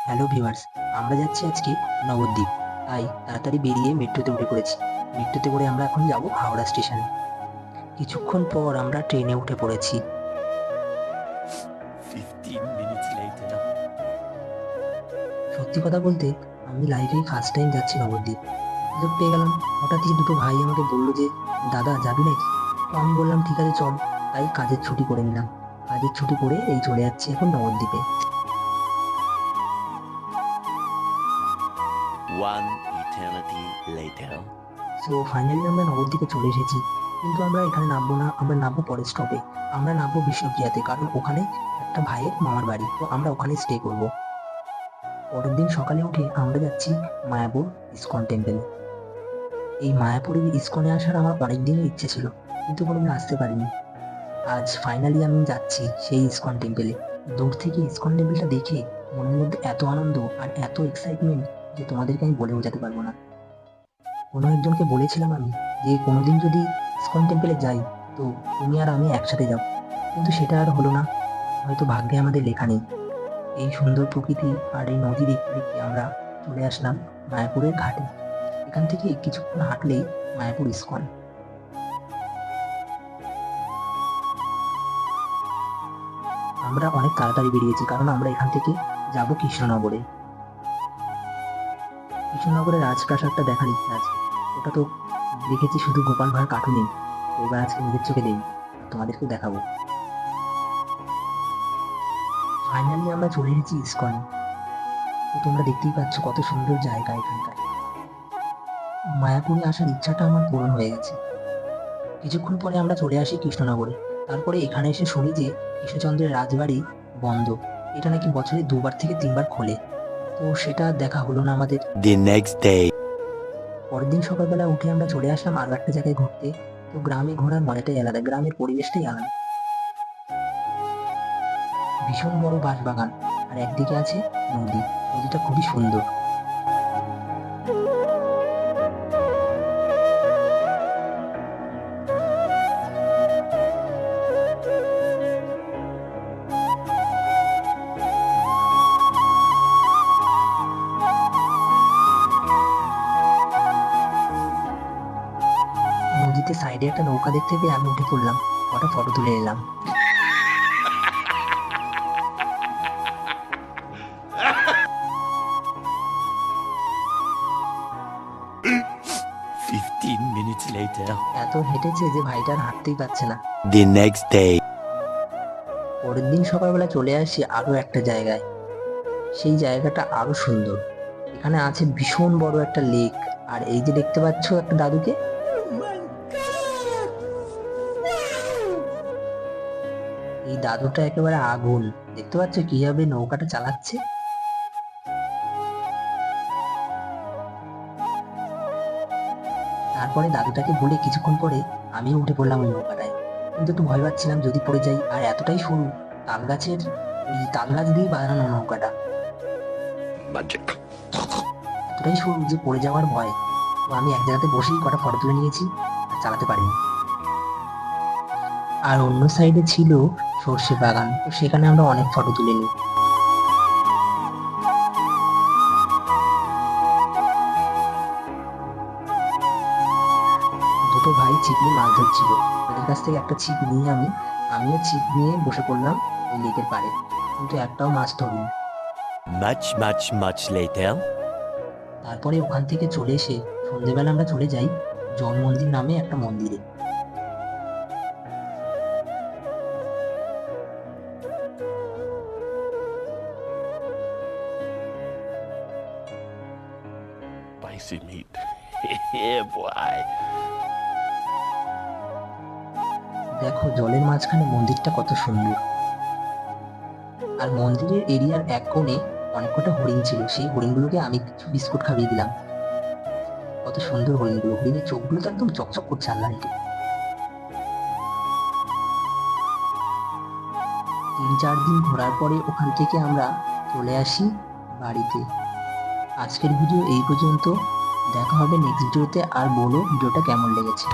Hello viewers, আমরা যাচ্ছি আজকে নবদ্বীপ। তাই তাড়াতাড়ি বেরিয়ে মেট্রোতে উঠে পড়েছি। মেট্রোতে করে আমরা এখন যাব হাওড়া স্টেশনে। কিছুক্ষণ পর আমরা ট্রেনে উঠে পড়েছি। 15 minutes later. সত্যি কথা বলতে আমি লাইফেই ফার্স্ট টাইম যাচ্ছি নবদ্বীপ। সুযোগ পেয়ে গেলাম। হঠাৎই দুটো ভাই আমাকে বললো যে, দাদা যাবি নাকি? তো আমি বললাম ঠিক আছে চল। তাই কাজের ছুটি করে নিলাম। কাজের ছুটি করে এই চলে যাচ্ছি এখন নবদ্বীপে। One eternity later. So finally আমরা নবদ্বীপে চলে এসেছি। কিন্তু আমরা এখানে নামবো না, আমরা নামবো পরের স্টপে। আমরা নামবো বিষ্ণুপ্রিয়াতে, কারণ ওখানে একটা ভাইয়ের মামার বাড়ি, তো আমরা ওখানে স্টে করব। পরের দিন সকালে উঠে আমরা যাচ্ছি মায়াপুর ইসকন টেম্পেলে। এই মায়াপুরের ইসকনে আসার আমার অনেক দিনের ইচ্ছে ছিল, কিন্তু কোনোদিন আসতে পারিনি। আজ ফাইনালি আমি যাচ্ছি সেই ইসকন টেম্পেলে। দূর থেকে ইসকন টেম্পেলটা দেখে মনের মধ্যে এত আনন্দ আর এত এক্সাইটমেন্ট যে তোমাদেরকে আমি বলে বোঝাতে পারবো না। কোনো একজনকে বলেছিলাম আমি যে কোনোদিন যদি ইসকন টেম্পেলে যাই তো তুমি আর আমি একসাথে যাব, কিন্তু সেটা আর হলো না। হয়তো ভাগ্যে আমাদের লেখা নেই। এই সুন্দর প্রকৃতি আর এই নদী দেখতে দেখতে আমরা চলে আসলাম মায়াপুরের ঘাটে। এখান থেকে কিছুক্ষণ হাঁটলেই মায়াপুর ইসকন। আমরা অনেক তাড়াতাড়ি বেরিয়েছি, কারণ আমরা এখান থেকে যাব কৃষ্ণনগরে। কৃষ্ণনগরের রাজপ্রাসাদটা দেখার ইচ্ছা আছে। ওটা তো দেখেছি শুধু গোপাল ভাঁড় কার্টুনে, তো এবার আজকে নিজের চোখে দেখি, তোমাদেরকেও দেখাবো। ফাইনালি আমরা চলে এসেছি ইসকনে। তো তোমরা দেখতেই পাচ্ছ কত সুন্দর জায়গা এখানকার। মায়াপুরে আসার ইচ্ছাটা আমার পূরণ হয়ে গেছে। কিছুক্ষণ পরে আমরা চলে আসি কৃষ্ণনগরে। তারপরে এখানে এসে শুনি যে কৃষ্ণচন্দ্রের রাজবাড়ি বন্ধ। এটা নাকি বছরে 2বার থেকে 3বার খোলে। তো সেটা দেখা হলো না আমাদের। The next day. পরের দিন সকালবেলা উঠে আমরা চলে আসলাম আরো একটা জায়গায় ঘুরতে। তো গ্রামে ঘোরার মজাটাই আলাদা, গ্রামের পরিবেশটাই আলাদা। ভীষণ বড় বাঁশবাগান, আর একদিকে আছে নদী। নদীটা খুবই সুন্দর। নদীতে সাইডে একটা নৌকা দেখতে পেয়ে আমি উঠে পড়লাম, কটা ফটো তুলে নিলাম। 15 minutes later. এত হেঁটেছে যে ভাইটার হাঁটতেই পারছে না। The next day. পরের দিন সকালবেলা চলে আসি আরো একটা জায়গায়। সেই জায়গাটা আরো সুন্দর। এখানে আছে ভীষণ বড় একটা লেক। আর এই যে দেখতে পাচ্ছ একটা দাদুকে, এই দাদুটা একেবারে আগুন। দেখতে পাচ্ছ কিভাবে নৌকাটা চালাচ্ছে। তারপরে দাদুটাকে বলে কিছুক্ষণ পরে আমিও উঠে পড়লাম ওই নৌকাটায়। কিন্তু একটু ভয় পাচ্ছিলাম যদি পড়ে যাই, আর এতটাই সরু, তাল গাছের ওই তাল গাছ দিয়ে বানানো নৌকাটা। এতটাই সরু যে পড়ে যাওয়ার ভয়। তো আমি এক জায়গাতে বসেই কটা ফটো তুলে নিয়েছি, আর চালাতে পারিনি। আর অন্য সাইডে ছিল সর্ষে বাগান, তো সেখানে আমরা অনেক ফটো তুলে নিই। দুটো ভাই ছিপ নিয়ে মাছ ধরছিল। ওদের কাছ থেকে একটা ছিপ নিয়ে আমিও ছিপ নিয়ে বসে পড়লাম ওই লেকের পাড়ে, কিন্তু একটাও মাছ ধরিনি। Much later. তারপরে ওখান থেকে চলে এসে সন্ধ্যেবেলা আমরা চলে যাই জল মন্দির নামে একটা মন্দিরে। Spicy meat. Yeah, boy. দেখো জলের মাঝখানে মন্দিরটা কত সুন্দর। আর মন্দিরের এরিয়ার এক কোণে অনেক কটা হরিণ ছিল। সেই হরিণগুলোকে আমি কিছু বিস্কুট খাইয়ে দিলাম। কত সুন্দর হরিণগুলো, হরিণের চোখগুলো তো একদম চকচক করছে আল্লাহ রেখে। 3-4 দিন ঘোরার পরে ওখান থেকে আমরা চলে আসি বাড়িতে। আজকের ভিডিও এই পর্যন্ত। দেখা হবে নেক্সট ভিডিওতে। আর বলো ভিডিওটা কেমন লেগেছে।